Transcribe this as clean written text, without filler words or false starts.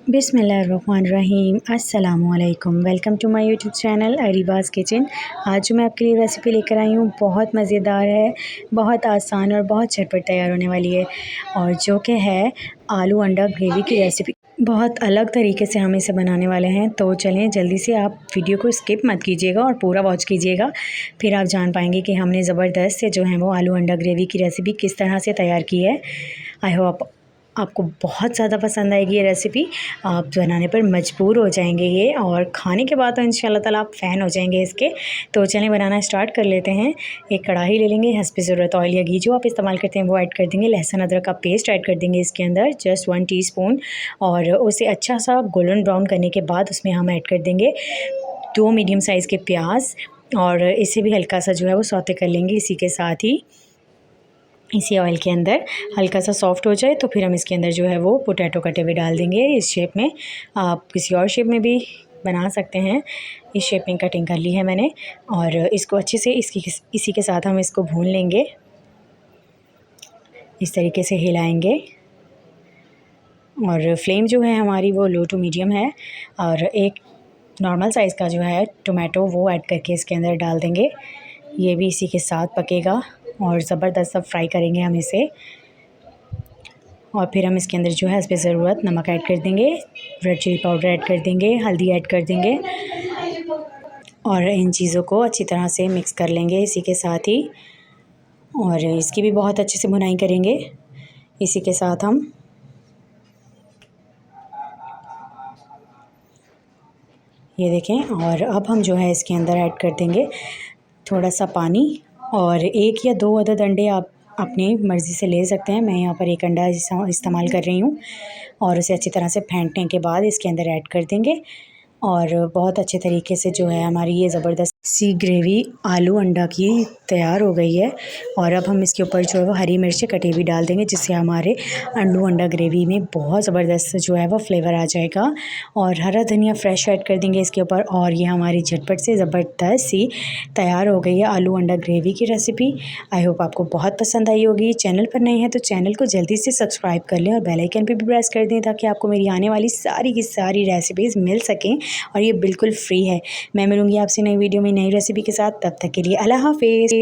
बिस्मिल्लाहिर्रहमानिर्रहीम अस्सलामुअलैकुम। Welcome to my YouTube channel Areeba's kitchen. आज जो मैं आपके लिए रेसिपी लेकर आई हूँ बहुत मज़ेदार है, बहुत आसान और बहुत झटपट तैयार होने वाली है, और जो कि है आलू अंडा ग्रेवी की रेसिपी। बहुत अलग तरीके से हम इसे बनाने वाले हैं, तो चलें जल्दी से आप वीडियो को स्किप मत कीजिएगा और पूरा वॉच कीजिएगा। फिर आप जान पाएंगे कि हमने ज़बरदस्त से जो है वो आलू अंडा ग्रेवी की रेसिपी किस तरह से तैयार की है। आई होप आपको बहुत ज़्यादा पसंद आएगी ये रेसिपी। आप बनाने पर मजबूर हो जाएंगे ये, और खाने के बाद तो इंशाल्लाह ताला आप फ़ैन हो जाएंगे इसके। तो चलें बनाना स्टार्ट कर लेते हैं। एक कढ़ाई ले लेंगे, हस्बे ज़रूरत ऑयल या घी जो आप इस्तेमाल करते हैं वो ऐड कर देंगे। लहसुन अदरक का पेस्ट ऐड कर देंगे इसके अंदर, जस्ट 1 टीस्पून, और उसे अच्छा सा गोल्डन ब्राउन करने के बाद उसमें हम ऐड कर देंगे 2 मीडियम साइज़ के प्याज, और इसे भी हल्का सा जो है वो सौते कर लेंगे इसी के साथ ही। इसी ऑयल के अंदर हल्का सा सॉफ्ट हो जाए तो फिर हम इसके अंदर जो है वो पोटैटो कटे हुए डाल देंगे इस शेप में। आप किसी और शेप में भी बना सकते हैं। इस शेप में कटिंग कर ली है मैंने, और इसको अच्छे से इसी के साथ हम इसको भून लेंगे। इस तरीके से हिलाएंगे, और फ्लेम जो है हमारी वो लो टू मीडियम है। और एक नॉर्मल साइज़ का जो है टोमेटो वो ऐड करके इसके अंदर डाल देंगे। ये भी इसी के साथ पकेगा और ज़बरदस्त सब फ्राई करेंगे हम इसे। और फिर हम इसके अंदर जो है हस्बे ज़रूरत नमक ऐड कर देंगे, रेड चिली पाउडर ऐड कर देंगे, हल्दी ऐड कर देंगे, और इन चीज़ों को अच्छी तरह से मिक्स कर लेंगे इसी के साथ ही। और इसकी भी बहुत अच्छे से भुनाई करेंगे इसी के साथ हम। ये देखें, और अब हम जो है इसके अंदर ऐड कर देंगे थोड़ा सा पानी, और 1 या 2 अदद अंडे आप अपनी मर्ज़ी से ले सकते हैं। मैं यहाँ पर 1 अंडा इस्तेमाल कर रही हूँ, और उसे अच्छी तरह से फेंटने के बाद इसके अंदर ऐड कर देंगे। और बहुत अच्छे तरीके से जो है हमारी ये ज़बरदस्त सी ग्रेवी आलू अंडा की तैयार हो गई है। और अब हम इसके ऊपर जो है वो हरी मिर्च कटी हुई डाल देंगे, जिससे हमारे आलू अंडा ग्रेवी में बहुत ज़बरदस्त जो है वो फ्लेवर आ जाएगा। और हरा धनिया फ्रेश ऐड कर देंगे इसके ऊपर, और ये हमारी झटपट से ज़बरदस्त सी तैयार हो गई है आलू अंडा ग्रेवी की रेसिपी। आई होप आपको बहुत पसंद आई होगी। चैनल पर नए हैं तो चैनल को जल्दी से सब्सक्राइब कर लें और बेल आइकन पे भी प्रेस कर दें, ताकि आपको मेरी आने वाली सारी की सारी रेसिपीज़ मिल सकें, और ये बिल्कुल फ्री है। मैं मिलूँगी आपसे नई वीडियो में नई रेसिपी के साथ। तब तक के लिए अल्लाह हाफ़िज़।